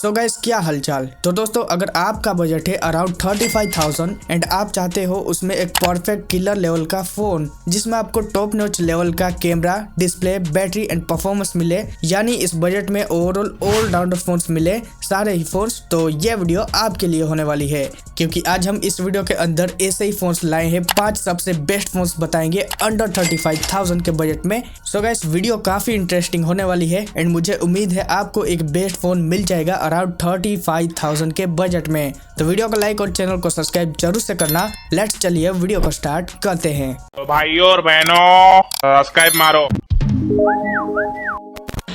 So guys, क्या हालचाल। तो दोस्तों, अगर आपका बजट है अराउंड 35,000 एंड आप चाहते हो उसमें एक परफेक्ट किलर लेवल का फोन जिसमें आपको टॉप नॉच लेवल का camera, display, battery and performance मिले, यानी इस बजट में ओवरऑल ऑल राउंडर फोन्स मिले, सारे ही फोन्स, तो ये वीडियो आपके लिए होने वाली है। क्योंकि आज हम इस वीडियो के अंदर ऐसे ही फोन्स लाए हैं, 5 सबसे बेस्ट फोन्स बताएंगे अंडर 35,000 के बजट में। सो गाइस, वीडियो काफी इंटरेस्टिंग होने वाली है एंड मुझे उम्मीद है आपको एक बेस्ट फोन मिल जाएगा अराउंड 35,000 के बजट में। तो वीडियो को लाइक और चैनल को सब्सक्राइब जरूर से करना। लेट्स चलिए वीडियो को स्टार्ट करते हैं। तो भाइयों और बहनों, सब्सक्राइब मारो।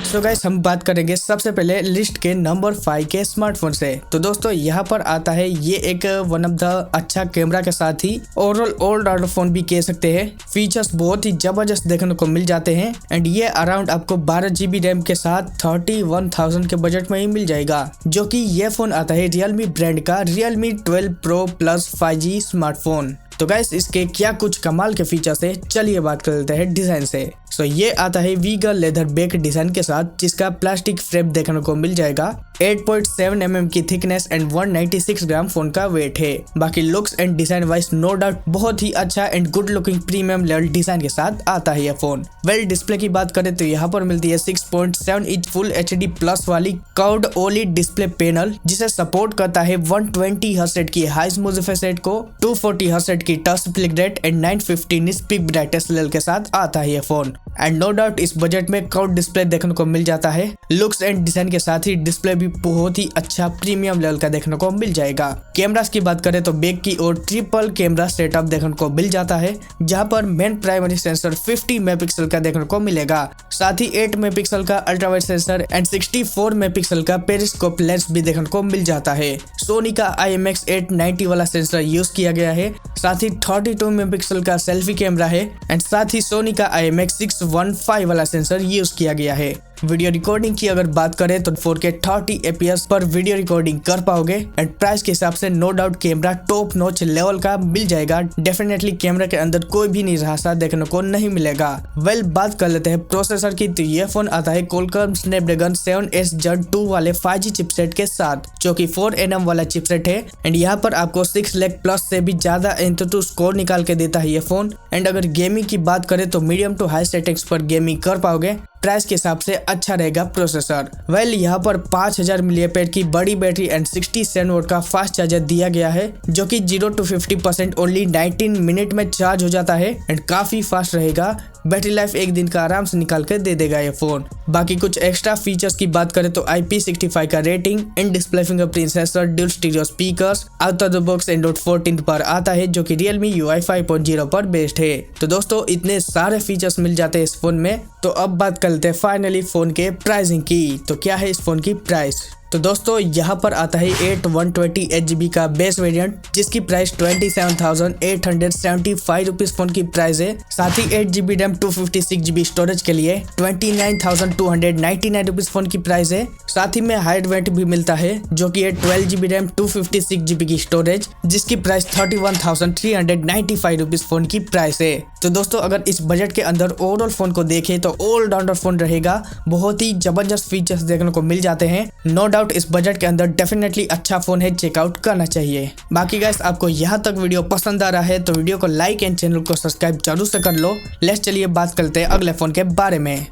सो गाइस, हम बात करेंगे सबसे पहले लिस्ट के नंबर 5 के स्मार्टफोन से। तो दोस्तों, यहाँ पर आता है ये एक वन ऑफ द अच्छा कैमरा के साथ ही ओवरऑल ऑल राउंडर फोन भी कह सकते हैं। फीचर्स बहुत ही जबरदस्त देखने को मिल जाते हैं एंड ये अराउंड आपको 12 GB रैम के साथ 31,000 के बजट में ही मिल जाएगा। जो कि ये फोन आता है रियलमी ब्रांड का Realme 12 Pro Plus 5G smartphone. तो गाइस, इसके क्या कुछ कमाल के फीचर्स है, चलिए बात कर लेते हैं डिजाइन से। सो ये आता है वीगन लेदर बैक डिजाइन के साथ, जिसका प्लास्टिक फ्रेम देखने को मिल जाएगा। 8.7 mm की थिकनेस एंड 196 ग्राम फोन का वेट है। बाकी looks and design wise no doubt बहुत ही अच्छा and good looking premium level design के साथ आता है यह फोन। वेल, डिस्प्ले की बात करें तो यहाँ पर मिलती है 6.7 इंच फुल HD प्लस वाली कर्व्ड OLED डिस्प्ले पैनल, जिसे सपोर्ट करता है 120 हर्ट्ज की हाई स्मूथ रिफ्रेश रेट को, 240 हर्ट्ज की touch split rate and 915 nits peak brightness level के साथ आता है यह फोन। एंड नो डाउट इस बजट में कर्व्ड डिस्प्ले देखने को मिल जाता है। लुक्स एंड डिजाइन के साथ ही डिस्प्ले भी बहुत ही अच्छा प्रीमियम लेवल का देखने को मिल जाएगा। कैमरास की बात करें तो बैक की ओर ट्रिपल कैमरा सेटअप देखने को मिल जाता है, जहां पर मेन प्राइमरी सेंसर 50 मेगापिक्सल का देखने को मिलेगा। साथ ही 8 मेगापिक्सल का अल्ट्रावाइड सेंसर एंड 64 मेगापिक्सल का पेरिस्कोप लेंस भी देखने को मिल जाता है। सोनी का IMX890 वाला सेंसर यूज किया गया है। साथ ही 32 मेगापिक्सल का सेल्फी कैमरा है एंड साथ ही सोनी का IMX615 वाला सेंसर यूज किया गया है। वीडियो रिकॉर्डिंग की अगर बात करें तो 4K 30 FPS पर वीडियो रिकॉर्डिंग कर पाओगे एंड प्राइस के हिसाब से no doubt camera top notch level का मिल जाएगा। डेफिनेटली कैमरा के अंदर कोई भी निराशा देखने को नहीं मिलेगा। वेल, बात कर लेते हैं प्रोसेसर की। तो ये फोन आता है Qualcomm Snapdragon 7S Gen 2 वाले 5G चिपसेट के साथ, जो कि 4nm वाला चिपसेट है एंड यहाँ पर आपको 6 लाख प्लस से भी ज्यादा Antutu स्कोर निकाल के देता है ये फोन। एंड अगर गेमिंग की बात करें तो मीडियम टू हाई सेटिंग्स पर गेमिंग कर पाओगे। प्राइस के हिसाब से अच्छा रहेगा प्रोसेसर। वेल, यहाँ पर 5000 mAh की बड़ी बैटरी एंड 67 वोल्ट का फास्ट चार्जर दिया गया है, जो कि 0 to 50% ओनली 19 मिनट में चार्ज हो जाता है एंड काफी फास्ट रहेगा। बैटरी लाइफ एक दिन का आराम से निकाल कर दे देगा ये फोन। बाकी कुछ एक्स्ट्रा फीचर्स की बात करें तो IP65 का rating, in display fingerprint sensor, dual stereo speakers, out of the box Android 14 पर आता है, जो कि Realme UI 5.0 पर बेस्ड है। तो दोस्तों, इतने सारे फीचर्स मिल जाते हैं इस फोन में। तो अब बात करते हैं फाइनली फोन के प्राइसिंग की। तो क्या है इस फोन की प्राइस? तो दोस्तों, यहाँ पर आता है 8/128GB का बेस वेरिएंट, जिसकी प्राइस 27,875 रुपीज फोन की प्राइस है। साथ ही 8GB रैम 256GB स्टोरेज के लिए 29,299 रुपीज फोन की प्राइस है। साथ ही में हाइट वेरिएंट भी मिलता है, जो कि है 12GB रैम 256GB की स्टोरेज, जिसकी प्राइस 31,395 रुपीज फोन की प्राइस है। तो दोस्तों, अगर इस बजट के अंदर ओवरऑल फोन को देखें तो ऑल राउंडर फोन रहेगा। बहुत ही जबरदस्त फीचर्स देखने को मिल जाते हैं। नो डाउट इस बजट के अंदर डेफिनेटली अच्छा फोन है, चेकआउट करना चाहिए। बाकी गाइस, आपको यहाँ तक वीडियो पसंद आ रहा है तो वीडियो को लाइक एंड चैनल को सब्सक्राइब जरूर से कर लो। लेट्स चलिए बात करते हैं अगले फोन के बारे में।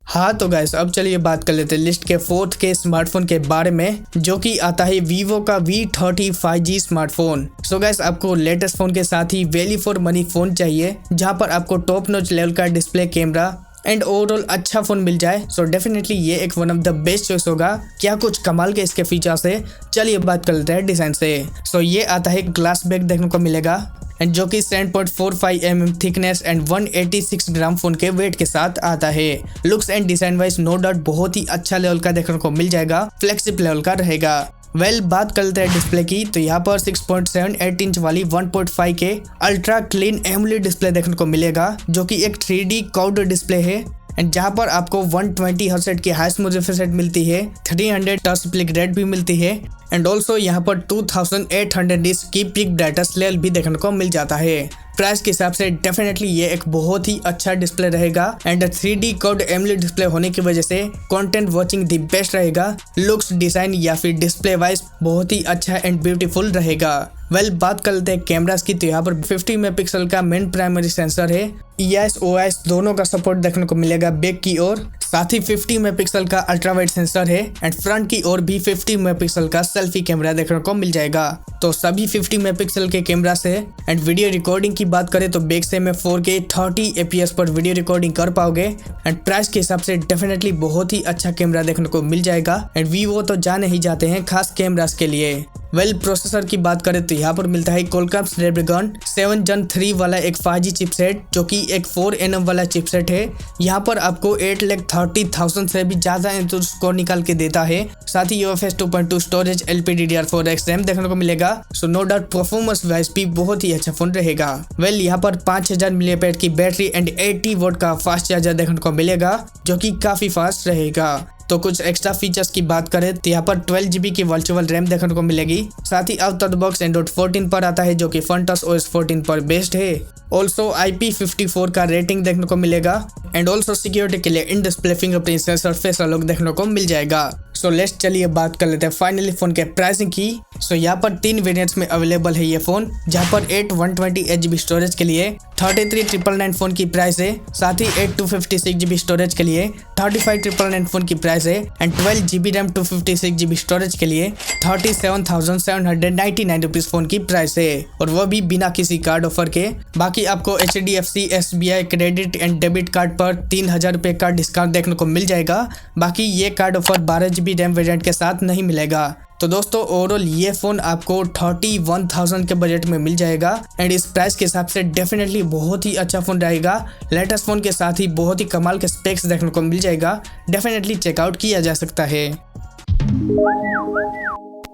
हाँ तो गाइस, अब चलिए बात कर लेते हैं लिस्ट के 4th के स्मार्टफोन के बारे में, जो कि आता है Vivo का V30 5G smartphone. So guys, आपको लेटेस्ट फोन के साथ ही वैल्यू फॉर मनी फोन चाहिए, जहां पर आपको टॉप नॉच लेवल का डिस्प्ले, कैमरा एंड ओवरऑल अच्छा फोन मिल जाए। सो डेफिनेटली ये एक one of the best choice होगा। क्या कुछ कमाल के इसके फीचर्स है, चलिए बात कर लेते हैं डिजाइन से। सो ये आता है ग्लास बैक देखने को मिलेगा एंड जो कि 7.45 mm thickness and 186 gram phone के वेट के साथ आता है। Looks and design wise no doubt बहुत ही अच्छा लेवल का देखने को मिल जाएगा, फ्लेक्सिबल लेवल का रहेगा। वेल, बात करते हैं डिस्प्ले की। तो यहाँ पर 6.78 इंच वाली 1.5 के अल्ट्रा क्लीन एमोलेड डिस्प्ले देखने को मिलेगा, जो कि एक 3D कर्व्ड डिस्प्ले है एंड जहाँ पर आपको 120 हर्ट्ज की हाई स्मूथ रिफ्रेश रेट मिलती है, 300 टच स्प्लिट रेट भी मिलती है एंड ऑल्सो यहाँ पर 2800 निट्स की पीक ब्राइटनेस लेवल भी देखने को मिल जाता है। प्राइस के हिसाब से डेफिनेटली ये एक बहुत ही अच्छा डिस्प्ले रहेगा and 3D curved AMOLED display होने की वजह से कंटेंट वाचिंग दी बेस्ट रहेगा। लुक्स, डिजाइन या फिर डिस्प्ले वाइज बहुत ही अच्छा एंड ब्यूटीफुल रहेगा। बात कर लेते हैं कैमरास की, तो यहाँ पर 50 मेगापिक्सल का मेन प्राइमरी सेंसर है। EIS OIS दोनों का सपोर्ट देखने को मिलेगा बैक की ओर। साथ ही 50 मेगापिक्सल का अल्ट्रा वाइड सेंसर है एंड फ्रंट की ओर भी 50 मेगापिक्सल का सेल्फी कैमरा देखने को मिल जाएगा। तो सभी 50 मेगापिक्सल के कैमरा से एंड वीडियो रिकॉर्डिंग की बात करें तो बैक से में 4K 30 FPS पर वीडियो रिकॉर्डिंग कर पाओगे एंड प्राइस के हिसाब से डेफिनेटली बहुत ही अच्छा कैमरा देखने को मिल जाएगा एंड वीवो तो जाने ही जाते हैं खास कैमरास के लिए। प्रोसेसर की बात करें तो यहाँ पर मिलता है Qualcomm Snapdragon 7 Gen 3 वाला एक 5G चिपसेट, जो कि एक 4nm वाला चिपसेट है। यहाँ पर आपको 8,30,000 से भी ज्यादा स्कोर निकाल के देता है। साथ ही UFS 2.2 स्टोरेज, LPDDR4X रैम देखने को मिलेगा। So no doubt performance wise भी बहुत ही अच्छा फोन रहेगा। यहाँ पर 5000 mAh की बैटरी एंड 80 वोट का फास्ट चार्जर देखने को मिलेगा, जो कि काफी फास्ट रहेगा। तो कुछ एक्स्ट्रा फीचर्स की बात करें तो यहाँ पर 12GB की वर्चुअल रैम देखने को मिलेगी। साथ ही out of the box Android 14 पर आता है, जो कि FunTouch OS 14 पर बेस्ड है। ऑल्सो IP54 का रेटिंग देखने को मिलेगा एंड ऑल्सो सिक्योरिटी के लिए इन display fingerprint sensor face unlock देखने को मिल जाएगा। सो लेट्स चलिए बात कर लेते हैं फाइनली फोन के प्राइसिंग की। सो यहाँ पर 3 वेरिएंट्स में अवेलेबल है ये फोन, जहाँ पर 8 128GB स्टोरेज के लिए 33,999 फोन की प्राइस है। साथ ही 8 256GB स्टोरेज के लिए 35,999 फोन की प्राइस है and 12GB RAM 256GB storage के लिए 37,799 रुपीज फोन की प्राइस है, और वो भी बिना किसी कार्ड ऑफर के। बाकी आपको HDFC SBI credit and debit card पर 3,000 रुपये का डिस्काउंट देखने को मिल जाएगा। बाकी ये card offer 12GB RAM variant के साथ नहीं मिलेगा। तो दोस्तों ओवरऑल ये फोन आपको 31,000 के बजट में मिल जाएगा एंड इस प्राइस के हिसाब से डेफिनेटली बहुत ही अच्छा फोन रहेगा। लेटेस्ट फोन के साथ ही बहुत ही कमाल के स्पेक्स देखने को मिल जाएगा, डेफिनेटली चेकआउट किया जा सकता है।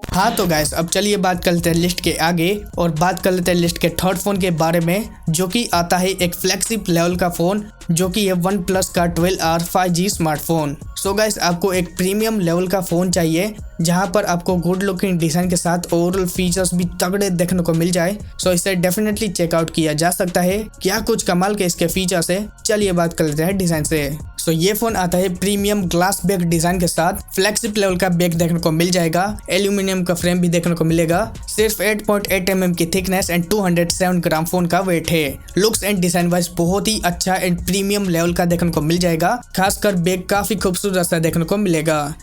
हाँ तो गाइस अब चलिए बात कर लेते हैं लिस्ट के आगे और बात कर लेते हैं लिस्ट के थर्ड फोन के बारे में, जो कि आता है एक फ्लैगशिप लेवल का फोन, जो कि है OnePlus का 12R 5G smartphone. So guys आपको एक प्रीमियम लेवल का फोन चाहिए, जहां पर आपको गुड लुकिंग डिजाइन के साथ ओवरऑल फीचर्स भी तगड़े देखने को मिल जाए। सो इसे डेफिनेटली चेकआउट किया जा सकता है। क्या कुछ कमाल के इसके फीचर्स है, चलिए बात कर लेते हैं डिजाइन से। सो ये फोन आता है प्रीमियम ग्लास बैक डिजाइन के साथ, फ्लैगशिप लेवल का बैक देखने को मिल जाएगा, एल्यूमिनियम का फ्रेम भी देखने को मिलेगा। सिर्फ 8.8 mm की थिकनेस एंड 207 ग्राम फोन का वेट है। लुक्स एंड डिजाइन वाइज बहुत ही अच्छा एंड प्रीमियम लेवल का देखने को मिल जाएगा। खासकर बैक काफी खूबसूरत सा देखने को मिलेगा।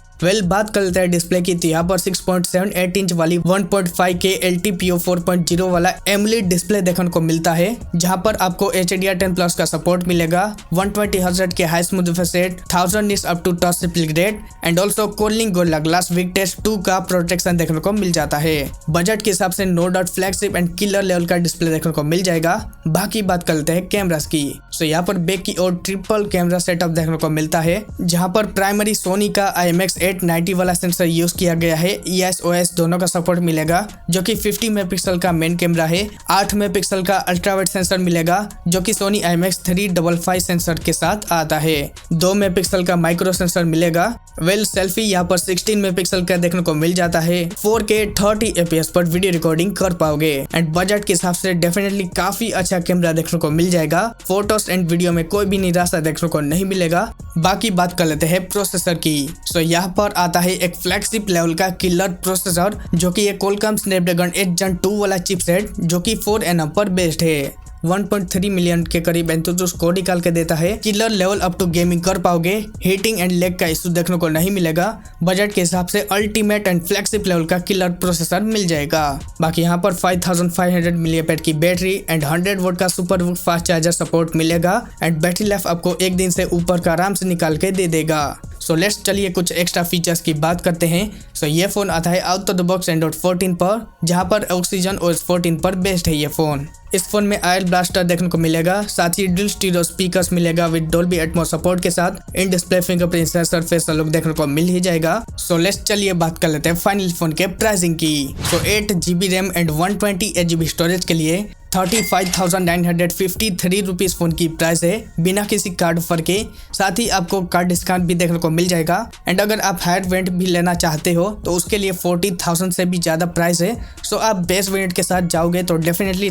बात कर लेते हैं डिस्प्ले की, तो यहाँ पर 6.78 इंच वाली 1.5K LTPO 4.0 वाला एमोलेड डिस्प्ले देखने को मिलता है, जहाँ पर आपको HDR10+ का सपोर्ट मिलेगा, 120Hz के high smooth refresh rate, 1000 nits up to touch ripple grade and also Corning Gorilla Glass Victus 2 का प्रोटेक्शन देखने को मिल जाता है। बजट के हिसाब से no doubt flagship and killer level का डिस्प्ले देखने को मिल जाएगा। बाकी बात कर लेते हैं कैमरास की। सो यहाँ पर बैक की ओर ट्रिपल कैमरा सेटअप देखने को मिलता है, जहाँ पर प्राइमरी सोनी का IMX890 वाला सेंसर यूज किया गया है। EIS OIS दोनों का सपोर्ट मिलेगा, जो कि 50 मेगापिक्सल का मेन कैमरा है। 8 मेगापिक्सल का अल्ट्रा वाइड सेंसर मिलेगा, जो कि सोनी IMX355 सेंसर के साथ आता है। 2 मेगापिक्सल का माइक्रो सेंसर मिलेगा। सेल्फी यहाँ पर 16 मेगापिक्सल का देखने को मिल जाता है। 4K 30 FPS पर वीडियो रिकॉर्डिंग कर पाओगे एंड बजट के हिसाब से डेफिनेटली काफी अच्छा कैमरा देखने को मिल जाएगा। फोटोस एंड वीडियो में कोई भी निराशा देखने को नहीं मिलेगा। बाकी बात कर लेते हैं प्रोसेसर की। सो यहाँ पर आता है एक फ्लैगशिप लेवल का किलर प्रोसेसर, जो कि एक Qualcomm Snapdragon 8 Gen 2 वाला चिपसेट, जो कि 4nm पर बेस्ड है। 1.3 मिलियन के करीब एंथुसियास्ट स्कोर निकाल के देता है। Killer level up to gaming कर पाओगे। हीटिंग एंड लेग का इशू देखने को नहीं मिलेगा। बजट के हिसाब से अल्टीमेट एंड फ्लैगशिप लेवल का किलर प्रोसेसर मिल जाएगा। बाकी यहाँ पर 5500 mAh की बैटरी एंड 100 वोट का सुपर फास्ट चार्जर सपोर्ट मिलेगा एंड बैटरी लाइफ आपको 1 दिन से ऊपर का आराम से निकाल के दे देगा। सो लेट्स चलिए कुछ एक्स्ट्रा फीचर्स की बात करते हैं। सो ये फोन आता है out of the box Android 14 पर, जहाँ पर Oxygen OS 14 पर बेस्ड है ये फोन। इस फोन में आयल ब्लास्टर देखने को मिलेगा, साथ ही डुअल स्टीरियो स्पीकर्स मिलेगा विद डोल्बी एटमॉस सपोर्ट के साथ। इन display fingerprint sensor face look देखने को मिल ही जाएगा। सो लेट्स चलिए बात कर लेते हैं फाइनल फोन के प्राइसिंग की। सो 8GB RAM and 128GB storage के लिए 35,953 रुपीज फोन की प्राइस है, बिना किसी कार्ड ऑफर के। साथ ही आपको कार्ड डिस्काउंट भी देखने को मिल जाएगा एंड अगर आप हायर वेरिएंट भी लेना चाहते हो तो उसके लिए 40,000 से भी ज्यादा प्राइस है। सो आप बेस वेरिएंट के साथ जाओगे तो डेफिनेटली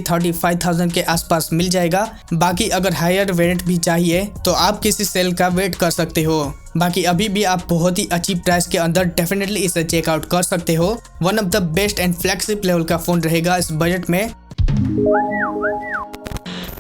5,000 के आसपास मिल जाएगा। बाकी अगर हायर वेरिएंट भी चाहिए तो आप किसी सेल का वेट कर सकते हो। बाकी अभी भी आप बहुत ही अच्छी प्राइस के अंदर डेफिनेटली इसे चेकआउट कर सकते हो। One of the best and flagship level का फोन रहेगा इस बजट में।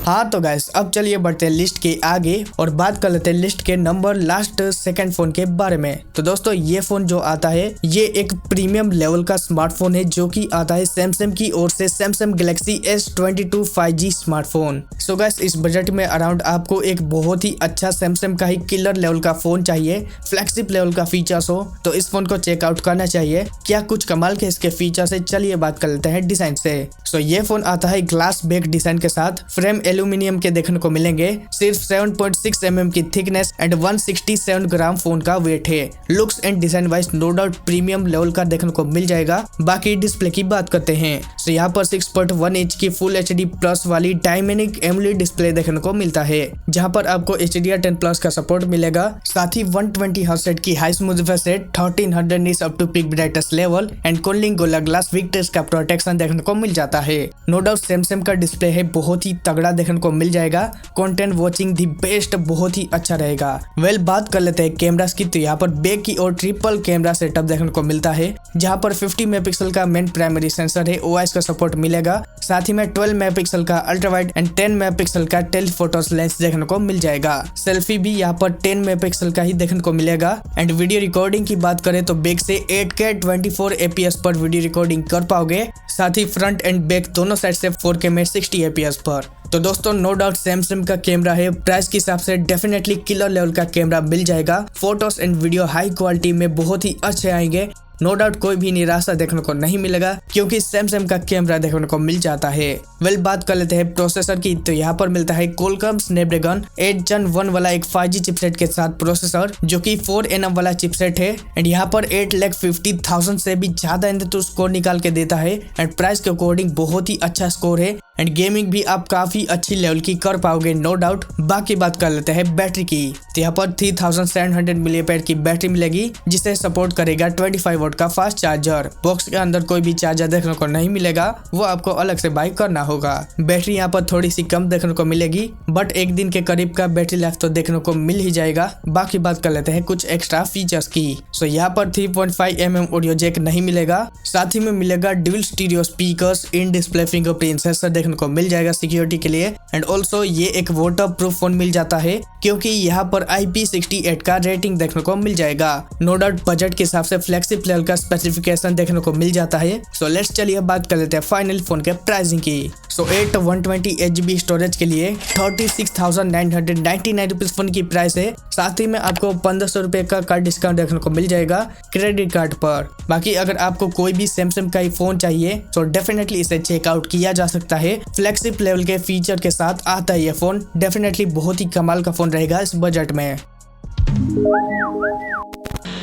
हाँ तो गाइस अब चलिए बढ़ते हैं लिस्ट के आगे और बात कर लेते हैं लिस्ट के नंबर लास्ट सेकंड फोन के बारे में। तो दोस्तों ये फोन जो आता है ये एक प्रीमियम लेवल का स्मार्टफोन है जो कि आता है सैमसंग की ओर से Samsung Galaxy S22 5G smartphone. So guys इस बजट में अराउंड आपको एक बहुत ही अच्छा सैमसंग का ही किलर लेवल का फोन चाहिए, फ्लैगशिप लेवल का फीचर्स हो तो इस फोन को चेकआउट करना चाहिए। क्या कुछ कमाल के इसके फीचर्स है, चलिए बात कर लेते हैं डिजाइन से। सो ये फोन आता है ग्लास बैक डिजाइन के साथ, फ्रेम एल्यूमिनियम के देखने को मिलेंगे, सिर्फ 7.6 mm की थिकनेस एंड 167 ग्राम फोन का वेट है। Looks and design wise no doubt premium level का देखने को मिल जाएगा। बाकी डिस्प्ले की बात करते हैं तो यहाँ पर 6.1 इंच की फुल HD प्लस वाली डायमेनिक एमोलेड डिस्प्ले देखने को मिलता है, जहाँ पर आपको HDR10 प्लस का सपोर्ट मिलेगा। साथ ही 120 हर्ट्ज की high smooth refresh rate, 1300 nits up to peak brightness level and Corning Gorilla Glass Victus का प्रोटेक्शन देखने को मिल जाता है। नो डाउट सैमसंग का डिस्प्ले है बहुत ही तगड़ा देखने को मिल जाएगा। कंटेंट वॉचिंग दी बेस्ट बहुत ही अच्छा रहेगा। वेल बात कर लेते हैं कैमरास की तो यहाँ पर बैक की और ट्रिपल कैमरा सेटअप देखने को मिलता है, जहाँ पर 50 मेगापिक्सल का मेन प्राइमरी सेंसर है, OIS का सपोर्ट मिलेगा। साथ ही में 12 मेगापिक्सल का अल्ट्रा वाइड एंड 10 मेगापिक्सल का टेलीफोटोस लेंस देखने को मिल जाएगा। सेल्फी भी यहाँ पर 10 मेगापिक्सल का ही देखने को मिलेगा। एंड वीडियो रिकॉर्डिंग की बात करें तो बैक से 8K 24 APS पर वीडियो रिकॉर्डिंग कर पाओगे। साथ ही फ्रंट एंड बैक दोनों साइड से 4K में 60 APS पर। तो दोस्तों नो डाउट सैमसंग का कैमरा है, प्राइस के हिसाब से डेफिनेटली किलर लेवल का कैमरा मिल जाएगा। Photos and video high quality में बहुत ही अच्छे आएंगे। नो डाउट कोई भी निराशा देखने को नहीं मिलेगा क्योंकि सैमसंग का कैमरा देखने को मिल जाता है। वेल बात कर लेते हैं प्रोसेसर की तो यहाँ पर मिलता है Qualcomm Snapdragon 8 Gen 1 वाला एक 5G चिपसेट के साथ प्रोसेसर जो कि 4nm वाला चिपसेट है। एंड यहाँ पर 8,50,000 से भी ज्यादा इंद्र स्कोर निकाल के देता है एंड प्राइस के अकॉर्डिंग बहुत ही अच्छा स्कोर है। एंड गेमिंग भी आप काफी अच्छी लेवल की कर पाओगे नो डाउट। बाकी बात कर लेते हैं बैटरी की तो यहाँ पर 3700 mAh की बैटरी मिलेगी जिसे सपोर्ट करेगा 25 वोल्ट का फास्ट चार्जर। बॉक्स के अंदर कोई भी चार्जर देखने को नहीं मिलेगा, वो आपको अलग से बाय करना होगा। बैटरी यहाँ पर थोड़ी सी कम देखने को मिलेगी बट एक दिन के करीब का बैटरी लाइफ तो देखने को मिल ही जाएगा। बाकी बात कर लेते हैं कुछ एक्स्ट्रा फीचर्स की। सो यहाँ पर 3.5 mm ऑडियो जैक नहीं मिलेगा, साथ ही में मिलेगा ड्यूल स्टीरियो स्पीकर्स, इन डिस्प्ले फिंगरप्रिंट सेंसर देखने को मिल जाएगा सिक्योरिटी के लिए। एंड ऑल्सो ये एक वाटर प्रूफ फोन मिल जाता है क्योंकि यहाँ पर IP68 का रेटिंग देखने को मिल जाएगा। नो डाउट बजट के हिसाब से फ्लेक्सिबल लेवल का स्पेसिफिकेशन देखने को मिल जाता है। सो लेट्स चलिए बात कर लेते हैं फाइनल फोन के प्राइसिंग की। सो 8 120 HB स्टोरेज के लिए 36,999 रुपीज फोन की प्राइस है। साथ ही में आपको 1500 रुपए का कार्ड डिस्काउंट देखने को मिल जाएगा क्रेडिट कार्ड पर। बाकी अगर आपको कोई भी सैमसंग का ही फोन चाहिए तो डेफिनेटली इसे चेकआउट किया जा सकता है। फ्लेक्सिबल लेवल के फीचर के साथ आता है ये फोन, डेफिनेटली बहुत ही कमाल का फोन रहेगा इस बजट में।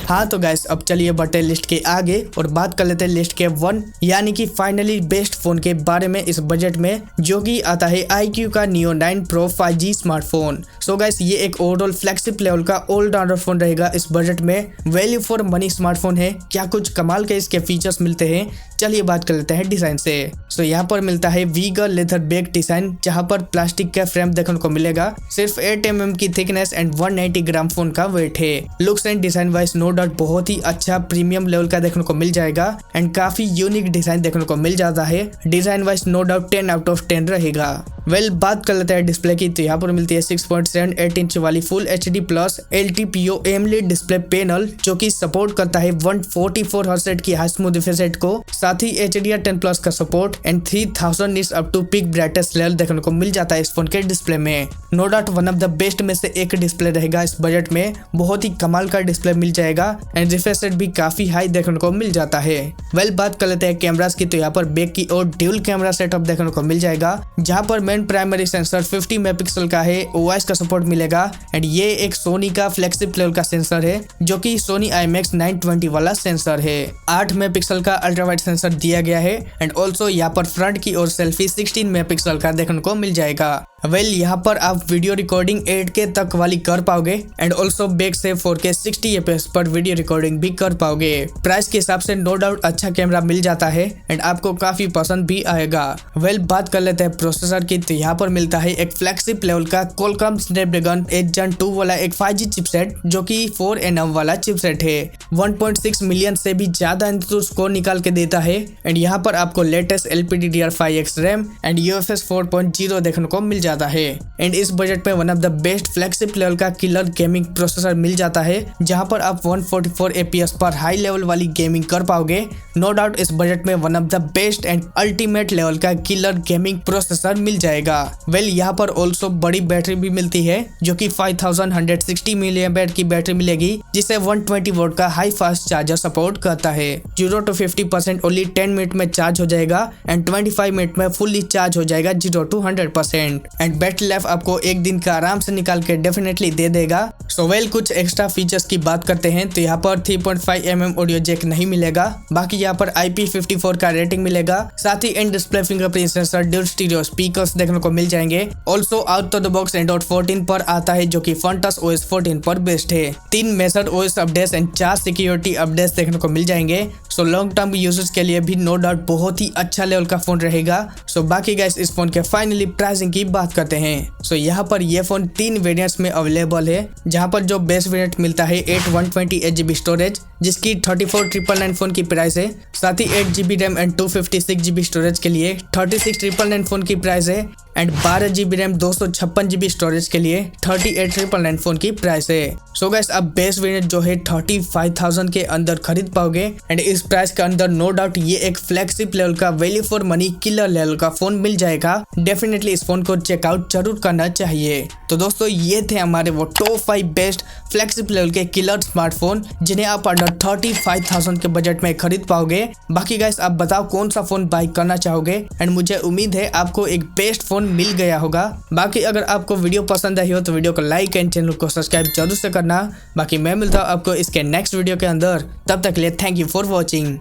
हाँ तो गाइस अब चलिए बढ़ते लिस्ट के आगे और बात कर लेते हैं लिस्ट के 1 यानी कि फाइनली बेस्ट फोन के बारे में इस बजट में, जो कि आता है iQOO का Neo 9 Pro 5G smartphone. So guys ये एक ओवरऑल फ्लैगशिप लेवल का ऑलराउंडर फोन रहेगा इस बजट में। वैल्यू फॉर मनी स्मार्टफोन है। क्या कुछ कमाल के इसके फीचर्स मिलते हैं, चलिए बात कर लेते हैं डिजाइन से। सो यहाँ पर मिलता है वीगर लेदर बैक डिजाइन, जहाँ पर प्लास्टिक का फ्रेम देखने को मिलेगा, सिर्फ 8 mm की थिकनेस एंड 190 ग्राम फोन का वेट है। Looks and design wise no doubt बहुत ही अच्छा प्रीमियम लेवल का देखने को मिल जाएगा एंड काफी यूनिक डिजाइन देखने को मिल जाता है। Design wise no doubt 10 out of 10 रहेगा। वेल बात कर लेते हैं डिस्प्ले की तो यहाँ पर मिलती है 6.78 इंच वाली full HD plus LTPO AMOLED display panel, जो कि सपोर्ट करता है 144 हर्ट्ज की हाई स्मूथ रिफ्रेश रेट को। साथ ही HDR10 प्लस का support and 3000 nits up to peak brightness level देखने को मिल जाता है इस फोन के डिस्प्ले में। No doubt one of the best में से एक डिस्प्ले रहेगा इस बजट में। बहुत ही कमाल का डिस्प्ले मिल जाएगा एंड रिफ्रेश रेट भी काफी हाई देखने को मिल जाता है। वेल बात कर लेते हैं कैमरास की तो यहाँ पर बैक की और ड्यूल कैमरा सेटअप देखने को मिल जाएगा, जहाँ पर मेन प्राइमरी सेंसर 50 मेगापिक्सल का है, OIS का सपोर्ट मिलेगा एंड ये एक सोनी का फ्लैगशिप लेवल का सेंसर है, जो कि सोनी IMX 920 वाला सेंसर है। 8 मेगापिक्सल का अल्ट्रा वाइड सेंसर दिया गया है एंड ऑल्सो यहाँ पर फ्रंट की और सेल्फी 16 मेगापिक्सल का देखने को मिल जाएगा। वेल यहाँ पर आप वीडियो रिकॉर्डिंग 8K तक वाली कर पाओगे एंड ऑल्सो बैक से 4K 60 FPS पर वीडियो रिकॉर्डिंग भी कर पाओगे। प्राइस के हिसाब से नो डाउट अच्छा कैमरा मिल जाता है एंड आपको काफी पसंद भी आएगा। वेल बात कर लेते हैं प्रोसेसर की, तो यहाँ पर मिलता है एक फ्लैगशिप लेवल का Qualcomm Snapdragon 8 Gen 2 वाला एक 5G चिपसेट जो कि 4nm वाला चिपसेट है। 1.6 मिलियन से भी ज्यादा स्कोर निकाल के देता है एंड यहाँ पर आपको latest LPDDR5X RAM and UFS 4.0 देखने को मिल जाता है। एंड इस बजट में one of the best flagship level का किलर गेमिंग प्रोसेसर मिल जाता है जहां पर आप 144 FPS पर हाई लेवल वाली गेमिंग कर पाओगे। नो डाउट इस बजट में one of the best and ultimate level का किलर गेमिंग प्रोसेसर मिल जाएगा। वेल यहाँ पर ऑल्सो बड़ी बैटरी भी मिलती है जो कि 5160 mAh की बैटरी मिलेगी जिसे 120 वोल्ट का हाई फास्ट चार्जर सपोर्ट करता है। 0 to 50% ओनली 10 मिनट में चार्ज हो जाएगा एंड 25 मिनट में फुल्ली चार्ज हो जाएगा 0 to 100%। एंड बैटरी लाइफ आपको एक दिन का आराम से निकाल के डेफिनेटली दे देगा। सो वेल कुछ एक्स्ट्रा फीचर्स की बात करते हैं तो यहाँ पर 3.5mm ऑडियो जैक नहीं मिलेगा, बाकी यहाँ पर IP54 का रेटिंग मिलेगा। साथ ही in display fingerprint sensor, dual stereo speakers देखने को मिल जाएंगे। Also out of the box Android 14 पर आता है जो कि फंटस OS 14 पर बेस्ड है। 3 major OS updates and 4 security updates देखने को मिल जाएंगे। सो लॉन्ग टर्म यूजर्स के लिए भी नो डाउट बहुत ही अच्छा लेवल का फोन रहेगा। सो बाकी गाइस इस फोन के फाइनली प्राइसिंग की बात करते हैं। सो यहाँ पर ये फोन 3 वेरिएंट्स में अवेलेबल है जहाँ पर जो बेस वेरिएंट मिलता है 8/128GB स्टोरेज जिसकी 34,999 फोन की प्राइस है। साथ ही 8GB RAM and 256GB storage के लिए 36,999 फोन की प्राइस है and 12GB RAM 256GB storage के लिए 38,999 फोन की प्राइस है। सो गाइस अब बेस वेरिएंट जो है 35,000 के अंदर खरीद पाओगे एंड इस प्राइस के अंदर नो डाउट ये एक फ्लैगशिप लेवल का value for money killer level का फोन मिल जाएगा। डेफिनेटली इस फोन को चेकआउट जरूर करना चाहिए। तो दोस्तों ये थे हमारे वो टॉप 5 बेस्ट फ्लैगशिप लेवल के किलर स्मार्टफोन जिन्हें आप अंडर 35,000 के बजट में खरीद पाओगे। बाकी गाइस आप बताओ कौन सा फोन बाय करना चाहोगे एंड मुझे उम्मीद है आपको एक बेस्ट फोन मिल गया होगा। बाकी अगर आपको वीडियो पसंद आई हो तो वीडियो को लाइक एंड चैनल को सब्सक्राइब जरूर से करना। बाकी मैं मिलता हूँ आपको इसके नेक्स्ट वीडियो के अंदर, तब तक के लिए थैंक यू फॉर वॉचिंग।